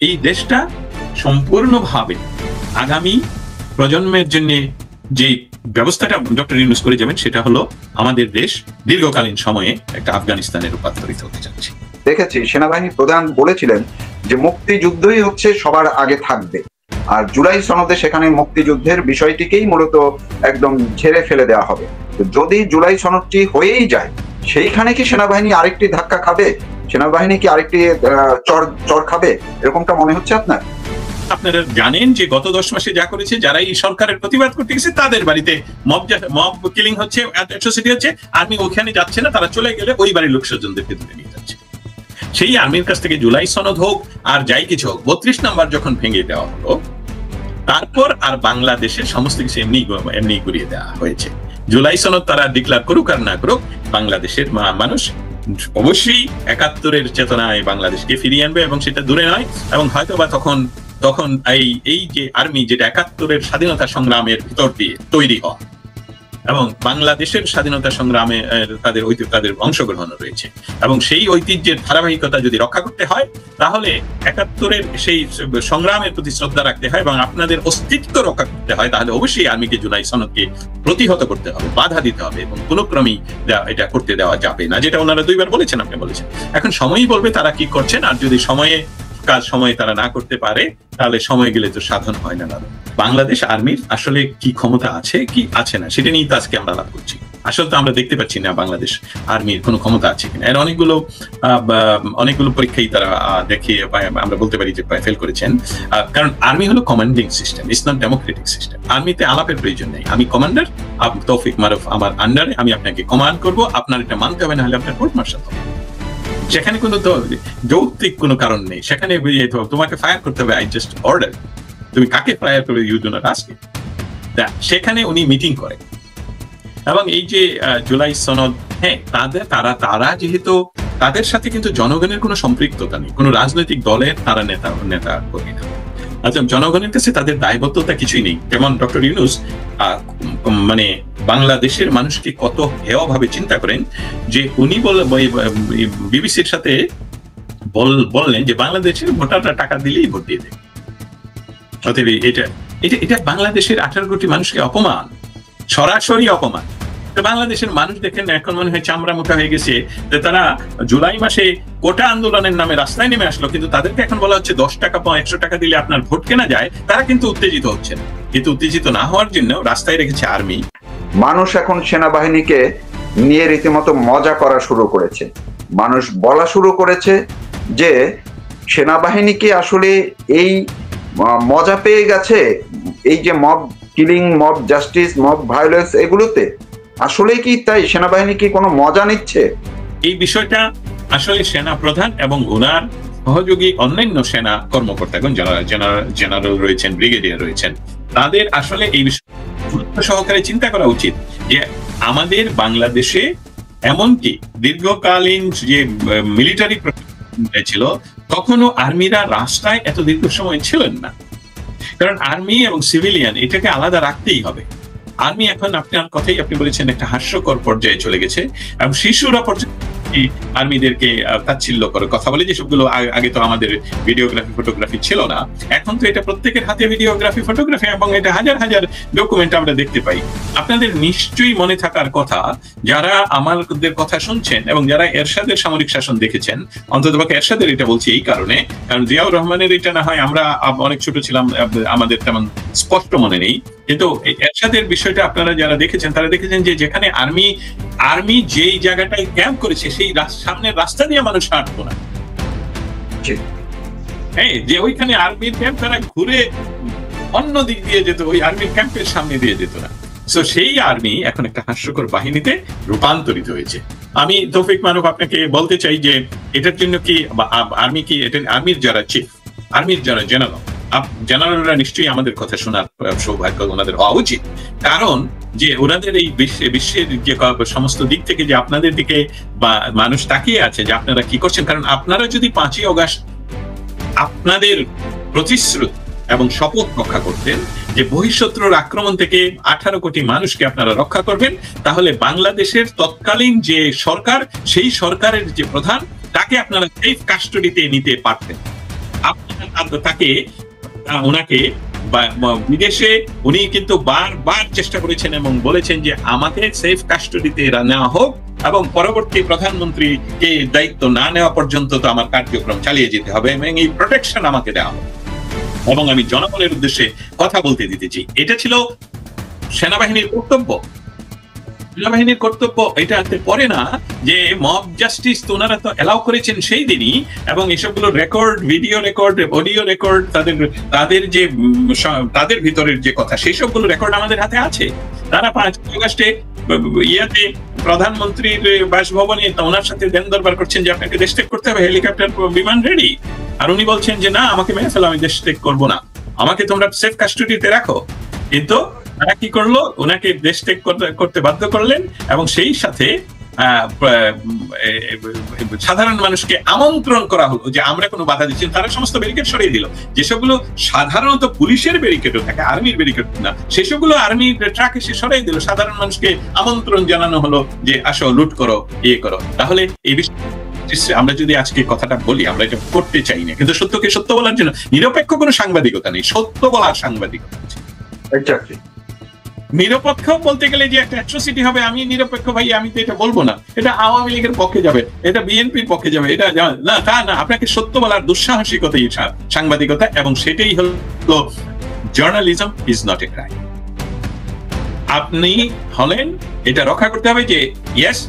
এই দেশটা সম্পূর্ণভাবে আগামী প্রজন্মের জন্য যে ব্যবস্থাটা ডক্টর ইউনূস করে যাবেন সেটা হলো আমাদের দেশ দীর্ঘকালীন সময়ে একটা আফগানিস্তানে রূপান্তরিত হতে যাচ্ছে। দেখেছি সেনাবাহিনী প্রধান বলেছিলেন যে মুক্তিযুদ্ধই হচ্ছে সবার আগে থাকবে, আর জুলাই সনদে সেখানে মুক্তিযুদ্ধের বিষয়টিকেই মূলত একদম ঝেড়ে ফেলে দেওয়া হবে। যদি জুলাই সনদটি হয়েই যায়, সেইখানে কি সেনাবাহিনী আরেকটি ধাক্কা খাবে? সেনাবাহিনী কি আরেকটি চড় খাবে? এরকমটা মনে হচ্ছে আপনার? আপনারা জানেন যে গত 10 মাসে যা করেছে, যারা এই সরকারের প্রতিবাদ করতে গেছে তাদের বাড়িতে মব কিলিং হচ্ছে, অ্যাট্রসিটি হচ্ছে। আর্মি ওখানে যাচ্ছে না, তারা চলে গেলে ওই বাড়ির লোকস্বজনদেরকে ধরে নিয়ে যাচ্ছে। সেই আর্মির কাছ থেকে জুলাই সনদ হোক আর যাই কিছু হোক, 32 নম্বর যখন ভেঙে দেওয়া হলো, তারপর আর বাংলাদেশের সমস্ত কিছু এমনি ঘুরিয়ে দেওয়া হয়েছে। জুলাই সনদ তারা ডিক্লেয়ার করুক আর না করুক, বাংলাদেশের মানুষ অবশ্যই 71-এর চেতনায় বাংলাদেশকে ফিরিয়ে আনবে, এবং সেটা দূরে নয়। এবং হয়তোবা তখন এই যে আর্মি, যেটা 71-এর স্বাধীনতা সংগ্রামের ভিতর দিয়ে তৈরি হওয়া, এবং বাংলাদেশের স্বাধীনতা সংগ্রামে তাদের অংশগ্রহণ রয়েছে, এবং সেই ঐতিহ্যের ধারাবাহিকতা যদি রক্ষা করতে হয়, তাহলে 71-এর সেই সংগ্রামের প্রতি শ্রদ্ধা রাখতে হয় এবং আপনাদের অস্তিত্ব রক্ষা করতে হয়, তাহলে অবশ্যই আর্মিকে জুলাই সনদকে প্রতিহত করতে হবে, বাধা দিতে হবে, এবং কোনো ক্রমেই এটা করতে দেওয়া যাবে না, যেটা ওনারা 2বার বলেছেন, আপনি বলেছেন। এখন সময়ই বলবে তারা কি করছেন, আর যদি সময়ে তারা না করতে পারে, তাহলে সময় গেলে তো সাধন হয় না। বাংলাদেশ আর্মির আসলে কি ক্ষমতা আছে কি আছে না, সেটা নিয়ে তো আজকে আমরা আলাপ করছি। আসলে তো আমরা দেখতে পাচ্ছি না বাংলাদেশ আর্মির কোনো ক্ষমতা আছে কিনা। এর অনেকগুলো পরীক্ষাই তারা দেখিয়ে আমরা বলতে পারি যে ফেল করেছেন। কারণ আর্মি হলো commanding system, it's not Democratic system. আর্মিতে আলাপের প্রয়োজন নেই। আমি কমান্ডার, তৌফিক মারুফ আমার আন্ডারে, আমি আপনাকে কমান্ড করবো, আপনার এটা মানতে হবে, না হলে আপনার কোর্ট মার্শাল হবে। সেখানে কোনো যৌক্তিক কোনো কারণ নেই। সেখানে তোমাকে ফায়ার করতে হবে, আই জাস্ট অর্ডার। তুমি কাকে ফায়ার করবে, ইউ ডু নট আস্ক। সেখানে উনি মিটিং করে। এবং এই যে জুলাই সনদ, হ্যাঁ, তারা যেহেতু তাদের সাথে কিন্তু জনগণের কোনো সম্পৃক্ততা নেই, কোনো রাজনৈতিক দলের তারা নেতা কর্মী না। আচ্ছা, জনগণের কাছে তাদের দায়বদ্ধতা কিছুই নেই। যেমন ডক্টর ইউনূস মানে বাংলাদেশের মানুষকে কত হেয়ভাবে চিন্তা করেন, যে উনি বিবিসির সাথে বললেন যে বাংলাদেশের ভোটাররা টাকা দিলেই ভোট দিয়ে দেবে। অতএব এটা বাংলাদেশের 18 কোটি মানুষকে অপমান, সরাসরি অপমান। বাংলাদেশের মানুষ দেখেন এখন মনে হয় চামড়া মোটা হয়ে গেছে, যে তারা জুলাই মাসে কোটা আন্দোলনের নামে রাস্তায় নেমে আসলো, কিন্তু তাদেরকে এখন বলা হচ্ছে 10 টাকা বা 100 টাকা দিলে আপনার ভোট কেনা যায়। তারা কিন্তু উত্তেজিত হচ্ছে না, কিন্তু উত্তেজিত না হওয়ার জন্য রাস্তায় রেখেছে আর্মি। মানুষ এখন সেনাবাহিনীকে নিয়ে রীতিমতো মজা করা শুরু করেছে। মানুষ বলা শুরু করেছে যে সেনাবাহিনী কি আসলে এই মজা পেয়ে গেছে এই যে mob killing, mob justice, mob violence, এগুলোতে আসলে কি তাই সেনাবাহিনী কি কোনো মজা নিচ্ছে? এই বিষয়টা আসলে সেনা প্রধান এবং ওনার সহযোগী অন্যান্য সেনা কর্মকর্তাগণ, যারা জেনারেল রয়েছেন, ব্রিগেডিয়ার রয়েছেন, তাদের আসলে এই বিষয়ে গুরুত্ব সহকারে চিন্তা করা উচিত যে আমাদের বাংলাদেশে এমনকি দীর্ঘকালীন যে মিলিটারি ছিল, তখনও আর্মিরা রাস্তায় এত দীর্ঘ সময় ছিলেন না। কারণ আর্মি এবং সিভিলিয়ান এটাকে আলাদা রাখতেই হবে। আর্মি এখন আপনার কথাই আপনি বলেছেন একটা হাস্যকর পর্যায়ে চলে গেছে, এবং শিশুরা পর্যন্ত আর্মিদেরকে তাচ্ছিল্য করে কথা বলে, যেসবগুলো আগে তো আমাদের ভিডিওগ্রাফি ফটোগ্রাফি ছিল না। এখন তো এটা প্রত্যেকের হাতে ভিডিওগ্রাফি ফটোগ্রাফি, এবং এটা হাজার হাজার ডকুমেন্ট আমরা দেখতে পাই। আপনাদের নিশ্চয়ই মনে থাকার কথা, যারা আমাদের কথা শুনছেন এবং যারা এরশাদের সামরিক শাসন দেখেছেন, অন্ততপক্ষে এরশাদের এটা বলছি এই কারণে, কারণ জিয়াউর রহমানের এটা না হয় আমরা অনেক ছোট ছিলাম, আমাদের তেমন স্পষ্ট মনে নেই, কিন্তু এরশাদের বিষয়টা আপনারা যারা দেখেছেন তারা দেখেছেন যে যেখানে আর্মি যেই জায়গাটায় ক্যাম্প করেছে সেই সামনের রাস্তা দিয়ে মানুষ হাঁটতো না। হ্যাঁ, যে ওইখানে আর্মির ক্যাম্প, তারা ঘুরে অন্য দিক দিয়ে যেত, ওই আর্মির ক্যাম্পের সামনে দিয়ে যেত না। সো সেই আর্মি এখন একটা হাস্যকর বাহিনীতে রূপান্তরিত হয়েছে। আমি তৌফিক মারুফ আপনাকে বলতে চাই যে এটার জন্য কি আর্মি কি, এটা আর্মির যারা চিফ, আর্মির যারা জেনারেলরা নিশ্চয়ই আমাদের কথা শোনার সৌভাগ্য ওনাদের হওয়া উচিত। কারণ যে ওনাদের এই বিশ্বের যে সমস্ত দিক থেকে যে আপনাদের দিকে বা মানুষ তাকিয়ে আছে যে আপনারা কি করছেন। কারণ আপনারা যদি 5ই অগাস্ট আপনাদের প্রতিশ্রুতি এবং শপথ রক্ষা করতেন যে বহিঃশত্রুর আক্রমণ থেকে 18 কোটি মানুষকে আপনারা রক্ষা করবেন, তাহলে বাংলাদেশের তৎকালীন যে সরকার, সেই সরকারের যে প্রধান, তাকে আপনারা সেফ কাস্টডিতে নিতে পারতেন। তাকে ওনাকে বিদেশে উনি কিন্তু বারবার চেষ্টা করেছেন এবং বলেছেন যে আমাকে সেফ কাস্টডিতে নেওয়া হোক এবং পরবর্তী প্রধানমন্ত্রীকে দায়িত্ব না নেওয়া পর্যন্ত তো আমার কার্যক্রম চালিয়ে যেতে হবে এবং এই প্রোটেকশন আমাকে দেওয়া হবে এবং আমি জনগণের উদ্দেশ্যে কথা বলতে দিতেছি। এটা ছিল সেনাবাহিনীর কর্তব্য। সেনাবাহিনীর কর্তব্য এটা পরে না যে মব জাস্টিস তো ওনারা তো এলাও করেছেন সেই দিনই, এবং এসবগুলো record, video record, audio record, তাদের ভিতরের যে কথা সেই সবগুলো রেকর্ড আমাদের হাতে আছে। তারা 5 আগস্টে ইয়াতে প্রধানমন্ত্রীর বাসভবনে ওনার সাথে দেন দরবার করছেন যে আপনাকে দেশ ত্যাগ করতে হবে, হেলিকপ্টার বিমান রেডি, আর উনি বলছেন যে না আমাকে মেরে ফেলো, আমি দেশ ত্যাগ করবো না, আমাকে তোমরা সেফ কাস্টডিতে রাখো। কিন্তু তারা কি করলো, ওনাকে দেশ ত্যাগ করতে বাধ্য করলেন এবং সেই সাথে সাধারণ মানুষকে আমন্ত্রণ করা হলো যে আমরা কোনো বাধা দিচ্ছি। তারা সমস্ত ব্যারিকেড সরিয়ে দিল, যেসবগুলো সাধারণত পুলিশের ব্যারিকেডও থাকে, আর্মির ব্যারিকেড না, সেসবগুলো আর্মির ট্রাক এসে সরিয়ে দিল। সাধারণ মানুষকে আমন্ত্রণ জানানো হলো যে আসো, লুট করো, ইয়ে করো। তাহলে এই বিষয়ে আমরা যদি আজকে কথাটা বলি, আমরা এটা করতে চাই না, কিন্তু সত্যকে সত্য বলার জন্য নিরপেক্ষ কোনো সাংবাদিকতা নেই, সত্য বলার সাংবাদিকতা আছে। নিরপেক্ষ বলতে গেলে যে একটা অ্যাট্রোসিটি হবে, আমি নিরপেক্ষ ভাই, আমি তো এটা বলবো না, এটা আওয়ামী লীগের পক্ষে যাবে, এটা বিএনপির পক্ষে যাবে, এটা না, তা না। আপনাকে সত্য বলার দুঃসাহসিকতাই সাংবাদিকতা, এবং সেটাই হলো journalism is not a crime. আপনি হলেন, এটা রক্ষা করতে হবে যে ইয়েস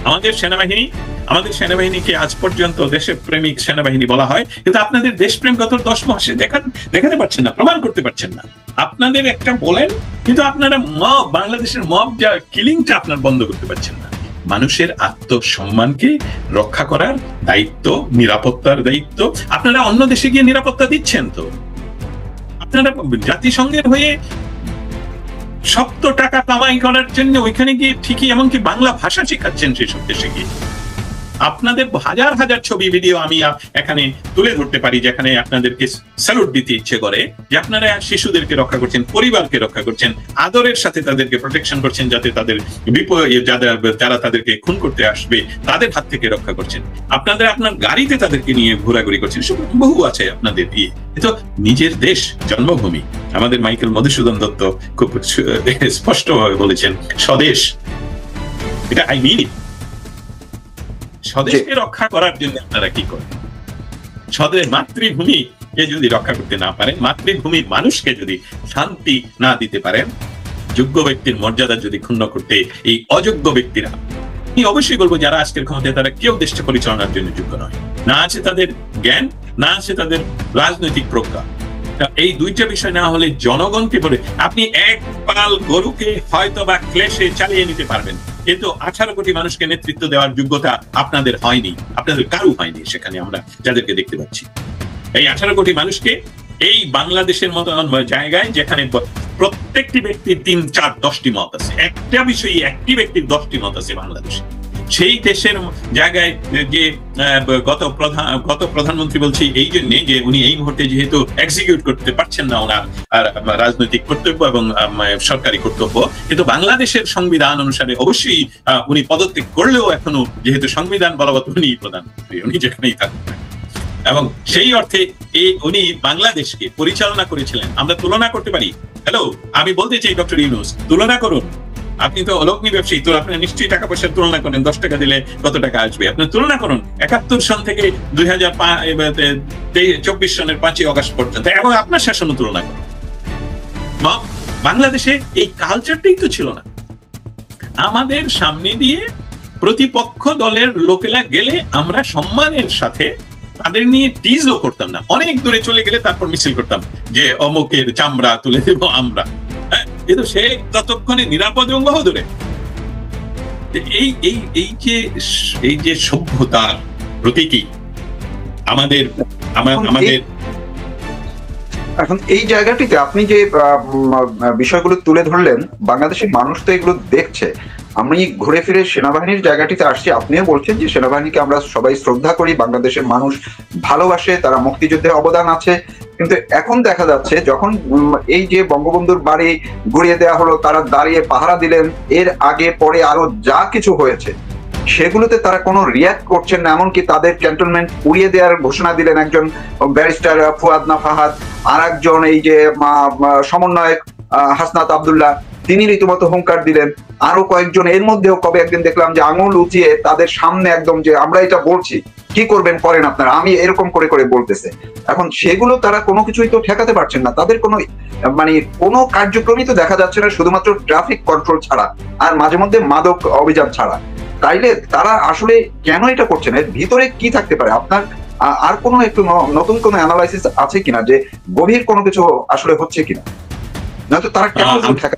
আমাদের সেনাবাহিনীকে আজ পর্যন্ত দেশপ্রেমিক সেনাবাহিনী বলা হয়, কিন্তু আপনাদের দেশপ্রেম গত 10 মাসে দেখাতে পারছেন না, প্রমাণ করতে পারছেন না। আপনাদের একটা বলেন, কিন্তু আপনারা বাংলাদেশের মব যা কিলিংটা আপনার বন্ধ করতে পারছেন না। মানুষের আত্মসম্মানকে রক্ষা করার দায়িত্ব, নিরাপত্তার দায়িত্ব আপনারা অন্য দেশে গিয়ে নিরাপত্তা দিচ্ছেন। তো আপনারা জাতিসংঘের হয়ে শক্ত টাকা কামাই করার জন্য ওইখানে গিয়ে ঠিকই এমনকি বাংলা ভাষা শেখাচ্ছেন সেসব দেশে গিয়ে। আপনাদের হাজার হাজার ছবি, ভিডিও আমি এখানে তুলে ধরতে পারি, যেখানে আপনাদেরকে স্যালুট দিতে ইচ্ছে করে যে আপনারা শিশুদেরকে রক্ষা করছেন, পরিবারকে রক্ষা করছেন, আদরের সাথে তাদেরকে প্রোটেকশন করছেন, যাতে তাদের যারা তাদেরকে খুন করতে আসবে তাদের হাত থেকে রক্ষা করছেন। আপনার গাড়িতে তাদেরকে নিয়ে ঘোরাঘুরি করছেন, সব বহু আছে আপনাদের দিয়ে। তো নিজের দেশ, জন্মভূমি, আমাদের মাইকেল মধুসূদন দত্ত খুব স্পষ্টভাবে বলেছেন স্বদেশ, এটা আই মিন ইট। স্বদেশকে রক্ষা করার জন্য আপনারা কি করেন? স্বদেশ মাতৃভূমিকে যদি রক্ষা করতে না পারেন, মাতৃভূমির মানুষকে যদি শান্তি না দিতে পারেন, যোগ্য ব্যক্তির মর্যাদা যদি ক্ষুণ্ণ করতে এই অযোগ্য ব্যক্তিরা, আমি অবশ্যই বলবো যারা আজকের ক্ষমতায় তারা কেউ দেশটা পরিচালনার জন্য যোগ্য নয়। না আছে তাদের জ্ঞান, না আছে তাদের রাজনৈতিক প্রজ্ঞা। এই দুইটা বিষয় না হলে জনগণকে বলে আপনি এক পাল গরুকে হয়তো বা ক্লেশে চালিয়ে নিতে পারবেন, কিন্তু 18 কোটি মানুষকে নেতৃত্ব দেওয়ার যোগ্যতা আপনাদের হয়নি, আপনাদের কারো হয়নি। সেখানে আমরা যাদেরকে দেখতে পাচ্ছি, এই 18 কোটি মানুষকে এই বাংলাদেশের মতো জায়গায় যেখানে প্রত্যেকটি ব্যক্তির 3, 4, 10টি মত আছে, একটা বিষয়ে একটি ব্যক্তির 10টি মত আছে বাংলাদেশে, সেই দেশের জায়গায় যে গত প্রধানমন্ত্রী বলছি এই জন্য যে উনি এই মুহূর্তে যেহেতু এক্সিকিউট করতে পারছেন না ওনার রাজনৈতিক কর্তব্য এবং সরকারি কর্তব্য, কিন্তু বাংলাদেশের সংবিধান অনুসারে অবশ্যই উনি পদত্যাগ করলেও এখনো যেহেতু সংবিধান বলবৎ উনি প্রধানমন্ত্রী, উনি যেখানেই থাকবেন, এবং সেই অর্থে উনি বাংলাদেশকে পরিচালনা করেছিলেন। আমরা তুলনা করতে পারি। হ্যালো, আমি বলতে চাই ডক্টর ইউনূস, তুলনা করুন। আপনি তো অলগ্নি ব্যবসায়ী, তো আপনি নিশ্চয়ই টাকা পয়সার তুলনা করেন, 10 টাকা দিলে কত টাকা আসবে। আপনি তুলনা করুন 71 সন থেকে 2024 সনের 5ই আগস্ট পর্যন্ত, এবং আপনার শাসনও তুলনা করুন। বাংলাদেশে এই কালচারটাই তো ছিল না। আমাদের সামনে দিয়ে প্রতিপক্ষ দলের লোকেরা গেলে আমরা সম্মানের সাথে তাদের নিয়ে টিজও করতাম না, অনেক দূরে চলে গেলে তারপর মিছিল করতাম যে অমুকের চামড়া তুলে দেব আমরা। কিন্তু সে ততক্ষণে নিরাপদ এবং বহুদূরে। এই যে সভ্যতার প্রতীকী আমাদের এখন এই জায়গাটিতে আপনি যে বিষয়গুলো তুলে ধরলেন, বাংলাদেশের মানুষ তো এগুলো দেখছে। আমি ঘুরে ফিরে সেনাবাহিনীর জায়গাটিতে আসছি। আপনিও বলছেন যে সেনাবাহিনীকে আমরা সবাই শ্রদ্ধা করি, বাংলাদেশের মানুষ ভালোবাসে, তারা মুক্তিযুদ্ধে অবদান আছে। কিন্তু এখন দেখা যাচ্ছে যখন এই যে বঙ্গবন্ধুর বাড়ি ঘুরিয়ে দেওয়া হলো, তারা দাঁড়িয়ে পাহারা দিলেন, এর আগে পরে আরো যা কিছু হয়েছে, সেগুলোতে তারা কোনো রিয়াক্ট করছেন না। এমনকি তাদের ক্যান্টনমেন্ট উড়িয়ে দেওয়ার ঘোষণা দিলেন একজন ব্যারিস্টার ফুয়াদ না ফাহাদ, আর একজন এই যে সমন্বয়ক হাসনাত আব্দুল্লাহ, তিনি রীতিমতো হুঙ্কার দিলেন। আরো কয়েকজন, এর মধ্যেও কবে একদিন দেখলাম যে আঙুল উঁচিয়ে তাদের সামনে একদম যে আমরা এটা বলছি, কি করবেন করেন আপনারা, আমি এরকম করে করে বলতেছে। এখন সেগুলো তারা কোনো কিছুই তো ঠেকাতে পারছেন না, তাদের কোনো কোনো কার্যক্রমই তো দেখা যাচ্ছে না, শুধুমাত্র ট্রাফিক কন্ট্রোল ছাড়া আর মাঝে মধ্যে মাদক অভিযান ছাড়া। তাইলে তারা আসলে কেন এটা করছেন, এর ভিতরে কি থাকতে পারে? আপনার আর কোনো একটু নতুন কোনো অ্যানালাইসিস আছে কিনা যে গভীর কোনো কিছু আসলে হচ্ছে কিনা, নয়তো তারা কেন ঠেকা?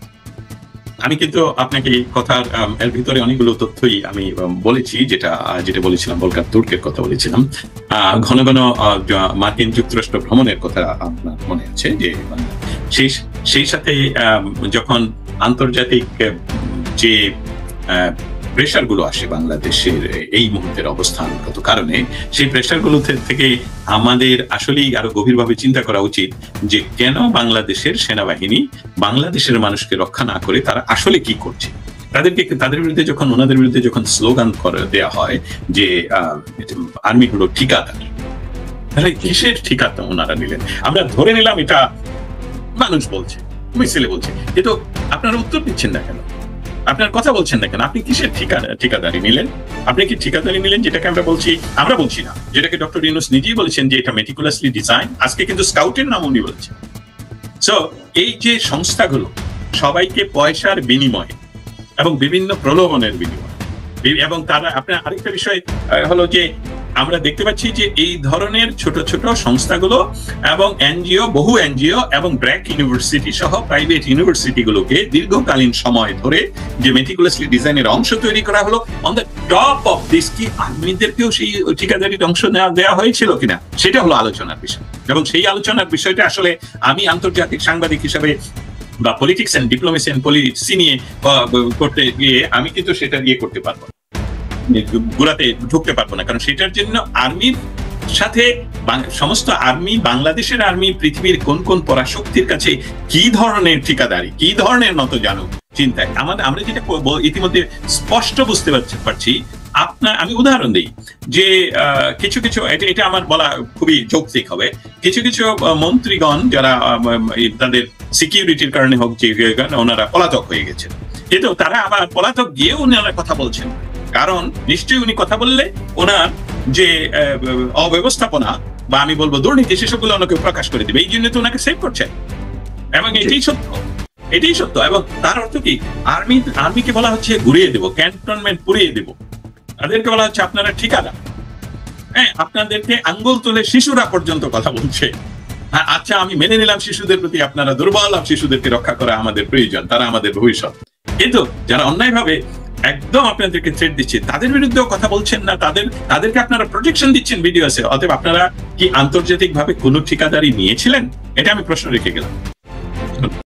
আমি কিন্তু আপনাকে কথার এর ভিতরে অনেকগুলো তথ্যই আমি বলেছি, যেটা বলেছিলাম বলকার তুর্কের কথা বলেছিলাম, ঘন ঘন মার্কিন যুক্তরাষ্ট্র ভ্রমণের কথা আপনার মনে আছে, যে সেই সাথে যখন আন্তর্জাতিক যে প্রেশার গুলো আসে বাংলাদেশের এই মুহূর্তের অবস্থানগত কারণে, সেই প্রেশার গুলো থেকে আমাদের আসলেই আরো গভীরভাবে চিন্তা করা উচিত যে কেন বাংলাদেশের সেনাবাহিনী বাংলাদেশের মানুষকে রক্ষা না করে তারা আসলে কি করছে। তাদের বিরুদ্ধে যখন, ওনাদের বিরুদ্ধে যখন স্লোগান দেওয়া হয় যে আর্মি হলো ঠিকাদার, তাহলে কিসের ঠিকাদার ওনারা নিলেন? আমরা ধরে নিলাম এটা মানুষ বলছে, মিছিলে বলছে, কিন্তু আপনারা উত্তর দিচ্ছেন না কেন? আপনার কথা বলছেন না কেন? আপনি কিসের ঠিকাদারি নিলেন? আপনি কি ঠিকাদারি নিলেন যেটাকে আমরা বলছি না, যেটাকে ডক্টর ইউনূস নিজেই বলেছেন যে এটা মেটিকুলাসলি ডিজাইন। আজকে কিন্তু স্কাউটের নাম উনি বলছেন। সো এই যে সংস্থাগুলো সবাইকে পয়সার বিনিময়ে এবং বিভিন্ন প্রলোভনের বিনিময়ে, এবং তারা, আপনার আরেকটা বিষয় হলো যে আমরা দেখতে পাচ্ছি যে এই ধরনের ছোট ছোট সংস্থাগুলো এবং এনজিও, বহু এনজিও এবং ব্র্যাক ইউনিভার্সিটি সহ প্রাইভেট ইউনিভার্সিটি গুলোকে দীর্ঘকালীন সময় ধরে যে মেটিকুলাসলি ডিজাইনের অংশ তৈরি করা হলো, on the top of this কি আর্মিদেরকেও সেই ঠিকাদারির অংশ দেওয়া হয়েছিল কিনা, সেটা হলো আলোচনার বিষয়। এবং সেই আলোচনার বিষয়টা আসলে আমি আন্তর্জাতিক সাংবাদিক হিসাবে বা politics and diplomacy and policy নিয়ে করতে গিয়ে আমি কিন্তু সেটা দিয়ে করতে পারবো, গোড়াতে ঢুকতে পারবো না, কারণ সেটার জন্য আর্মির সাথে সমস্ত আর্মি, বাংলাদেশের আর্মি পৃথিবীর কোন কোন পরাশক্তির কাছে কি ধরনের ঠিকাদারি, কি ধরনের নত জানো চিন্তায় আমরা যেটা ইতিমধ্যে স্পষ্ট বুঝতে পারছি। আমি উদাহরণ দিই যে কিছু কিছু, এটা আমার বলা খুবই যৌক্তিক হবে, কিছু কিছু মন্ত্রীগণ যারা তাদের সিকিউরিটির কারণে হোক যে ওনারা পলাতক হয়ে গেছেন, কিন্তু তারা আবার পলাতক গিয়েও ওনারা কথা বলছেন, কারণ নিশ্চয়ই উনি কথা বললে ওনার যে অব্যবস্থাপনা বা আমি বলবো দুর্নীতি, সেসবগুলো ওনাকে প্রকাশ করে দিবে, এই জন্য তো ওনাকে সেভ করছে। এবং এটাই সত্য। এবং তার অর্থ কি, আর্মিকে বলা হচ্ছে ঘুরিয়ে দেবো, ক্যান্টনমেন্ট পুড়িয়ে দেবো, তাদেরকে বলা হচ্ছে আপনারা ঠিকাদার। হ্যাঁ, আপনাদেরকে আঙ্গুল তুলে শিশুরা পর্যন্ত কথা বলছে। আচ্ছা, আমি মেনে নিলাম শিশুদের প্রতি আপনারা দুর্বল, শিশুদেরকে রক্ষা করা আমাদের প্রয়োজন, তারা আমাদের ভবিষ্যৎ, কিন্তু যারা অন্যায়ভাবে একদম আপনাদেরকে থ্রেট দিচ্ছে তাদের বিরুদ্ধেও কথা বলছেন না, তাদেরকে আপনারা প্রোটেকশন দিচ্ছেন ভিডিওসে। অতএব আপনারা কি আন্তর্জাতিক ভাবে কোনো ঠিকাদারি নিয়েছিলেন? এটা আমি প্রশ্ন রেখে গেলাম।